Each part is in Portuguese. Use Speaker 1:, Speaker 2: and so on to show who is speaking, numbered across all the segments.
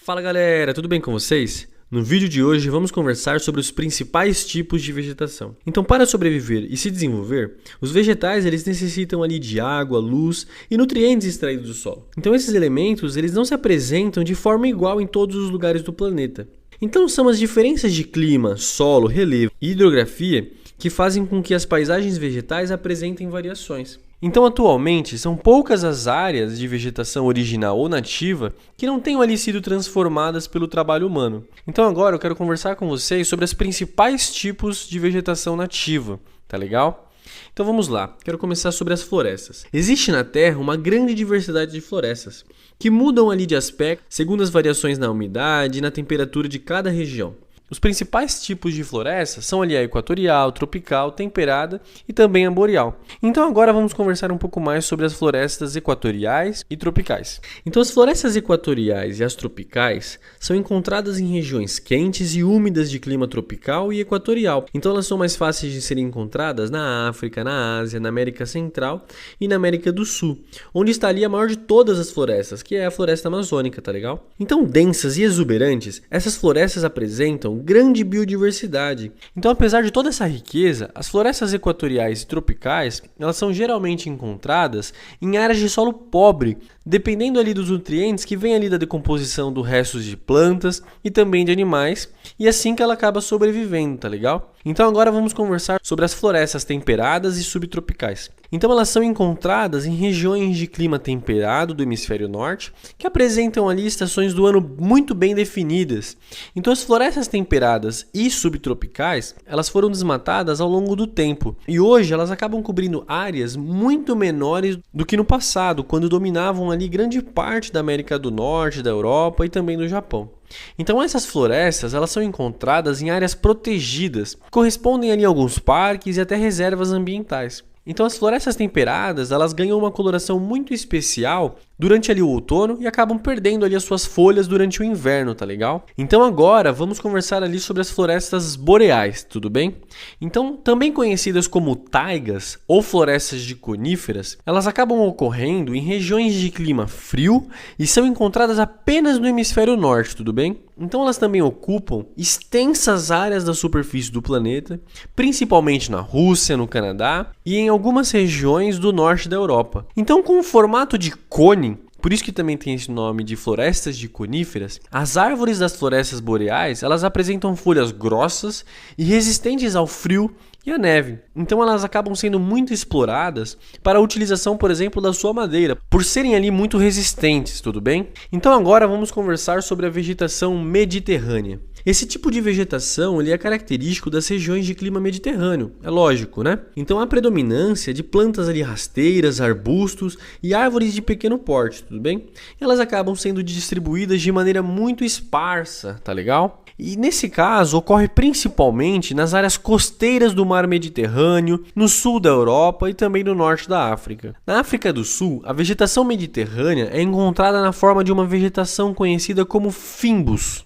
Speaker 1: Fala galera, tudo bem com vocês? No vídeo de hoje vamos conversar sobre os principais tipos de vegetação. Então, para sobreviver e se desenvolver, os vegetais eles necessitam ali de água, luz e nutrientes extraídos do solo. Então, esses elementos eles não se apresentam de forma igual em todos os lugares do planeta. Então, são as diferenças de clima, solo, relevo e hidrografia que fazem com que as paisagens vegetais apresentem variações. Então, atualmente, são poucas as áreas de vegetação original ou nativa que não tenham ali sido transformadas pelo trabalho humano. Então, agora eu quero conversar com vocês sobre os principais tipos de vegetação nativa, tá legal? Então vamos lá, quero começar sobre as florestas. Existe na Terra uma grande diversidade de florestas, que mudam ali de aspecto segundo as variações na umidade e na temperatura de cada região. Os principais tipos de florestas são ali a equatorial, tropical, temperada e também a boreal. Então agora vamos conversar um pouco mais sobre as florestas equatoriais e tropicais. Então as florestas equatoriais e as tropicais são encontradas em regiões quentes e úmidas de clima tropical e equatorial. Então elas são mais fáceis de serem encontradas na África, na Ásia, na América Central e na América do Sul, onde está ali a maior de todas as florestas, que é a floresta amazônica, tá legal? Então densas e exuberantes, essas florestas apresentam grande biodiversidade. Então, apesar de toda essa riqueza, as florestas equatoriais e tropicais, elas são geralmente encontradas em áreas de solo pobre, dependendo ali dos nutrientes que vêm ali da decomposição do restos de plantas e também de animais, e assim que ela acaba sobrevivendo, tá legal? Então agora vamos conversar sobre as florestas temperadas e subtropicais. Então elas são encontradas em regiões de clima temperado do hemisfério norte, que apresentam ali estações do ano muito bem definidas. Então as florestas temperadas e subtropicais, elas foram desmatadas ao longo do tempo, e hoje elas acabam cobrindo áreas muito menores do que no passado, quando dominavam ali grande parte da América do Norte, da Europa e também do Japão. Então essas florestas elas são encontradas em áreas protegidas, correspondem ali a alguns parques e até reservas ambientais. Então as florestas temperadas elas ganham uma coloração muito especial durante ali o outono e acabam perdendo ali as suas folhas durante o inverno, tá legal? Então agora vamos conversar ali sobre as florestas boreais, tudo bem? Então, também conhecidas como taigas ou florestas de coníferas, elas acabam ocorrendo em regiões de clima frio e são encontradas apenas no hemisfério norte, tudo bem? Então elas também ocupam extensas áreas da superfície do planeta, principalmente na Rússia, no Canadá e em algumas regiões do norte da Europa. Então, com o formato de cone, por isso que também tem esse nome de florestas de coníferas, as árvores das florestas boreais, elas apresentam folhas grossas e resistentes ao frio e à neve. Então elas acabam sendo muito exploradas para a utilização, por exemplo, da sua madeira, por serem ali muito resistentes, tudo bem? Então agora vamos conversar sobre a vegetação mediterrânea. Esse tipo de vegetação ele é característico das regiões de clima mediterrâneo, é lógico, né? Então há predominância de plantas ali rasteiras, arbustos e árvores de pequeno porte, tudo bem? Elas acabam sendo distribuídas de maneira muito esparsa, tá legal? E nesse caso ocorre principalmente nas áreas costeiras do mar Mediterrâneo, no sul da Europa e também no norte da África. Na África do Sul, a vegetação mediterrânea é encontrada na forma de uma vegetação conhecida como fynbos,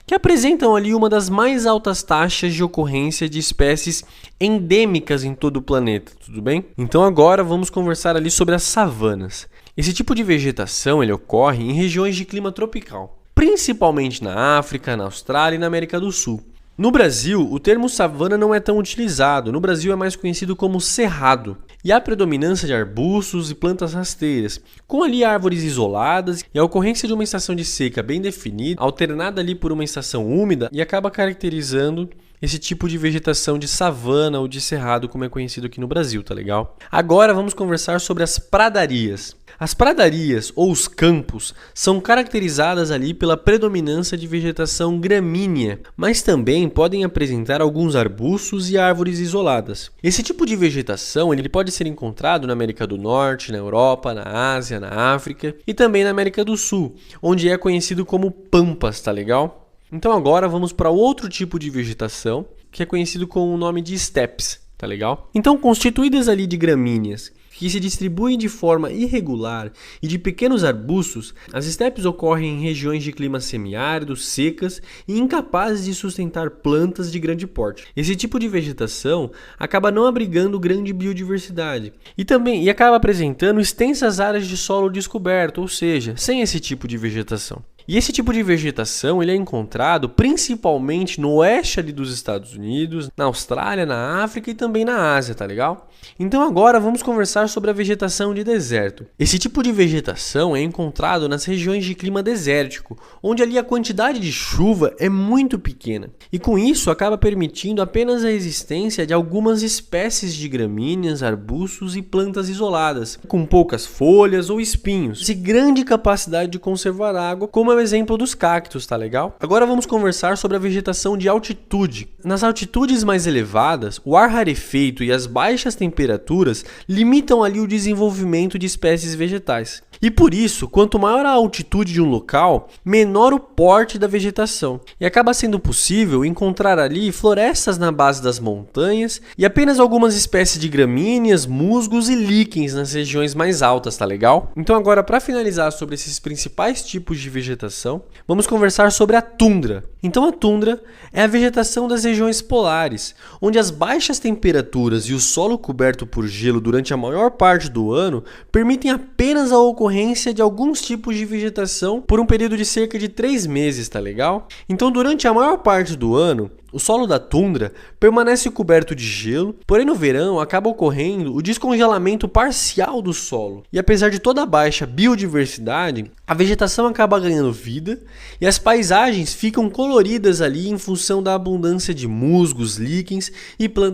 Speaker 1: que apresentam ali uma das mais altas taxas de ocorrência de espécies endêmicas em todo o planeta, tudo bem? Então agora vamos conversar ali sobre as savanas. Esse tipo de vegetação ele ocorre em regiões de clima tropical, principalmente na África, na Austrália e na América do Sul. No Brasil, o termo savana não é tão utilizado, no Brasil é mais conhecido como cerrado. E há predominância de arbustos e plantas rasteiras, com ali árvores isoladas e a ocorrência de uma estação de seca bem definida, alternada ali por uma estação úmida e acaba caracterizando esse tipo de vegetação de savana ou de cerrado, como é conhecido aqui no Brasil, tá legal? Agora vamos conversar sobre as pradarias. As pradarias ou os campos são caracterizadas ali pela predominância de vegetação gramínea, mas também podem apresentar alguns arbustos e árvores isoladas. Esse tipo de vegetação ele pode ser encontrado na América do Norte, na Europa, na Ásia, na África e também na América do Sul, onde é conhecido como pampas, tá legal? Então agora vamos para outro tipo de vegetação, que é conhecido com o nome de steppes, tá legal? Então, constituídas ali de gramíneas, que se distribuem de forma irregular e de pequenos arbustos, as steppes ocorrem em regiões de clima semiárido, secas e incapazes de sustentar plantas de grande porte. Esse tipo de vegetação acaba não abrigando grande biodiversidade e acaba apresentando extensas áreas de solo descoberto, ou seja, sem esse tipo de vegetação. E esse tipo de vegetação ele é encontrado principalmente no oeste ali dos Estados Unidos, na Austrália, na África e também na Ásia, tá legal? Então agora vamos conversar sobre a vegetação de deserto. Esse tipo de vegetação é encontrado nas regiões de clima desértico, onde ali a quantidade de chuva é muito pequena. E com isso acaba permitindo apenas a existência de algumas espécies de gramíneas, arbustos e plantas isoladas, com poucas folhas ou espinhos, e grande capacidade de conservar água, como é o exemplo dos cactos, tá legal? Agora vamos conversar sobre a vegetação de altitude. Nas altitudes mais elevadas, o ar rarefeito e as baixas temperaturas limitam ali o desenvolvimento de espécies vegetais. E por isso, quanto maior a altitude de um local, menor o porte da vegetação. E acaba sendo possível encontrar ali florestas na base das montanhas e apenas algumas espécies de gramíneas, musgos e líquens nas regiões mais altas, tá legal? Então agora, para finalizar sobre esses principais tipos de vegetação, vamos conversar sobre a tundra. Então a tundra é a vegetação das regiões polares, onde as baixas temperaturas e o solo coberto por gelo durante a maior parte do ano permitem apenas a ocorrência de alguns tipos de vegetação por um período de cerca de 3 meses, tá legal? Então durante a maior parte do ano, o solo da tundra permanece coberto de gelo, porém no verão acaba ocorrendo o descongelamento parcial do solo. E apesar de toda a baixa biodiversidade, a vegetação acaba ganhando vida e as paisagens ficam coloridas ali em função da abundância de musgos, líquens e plantas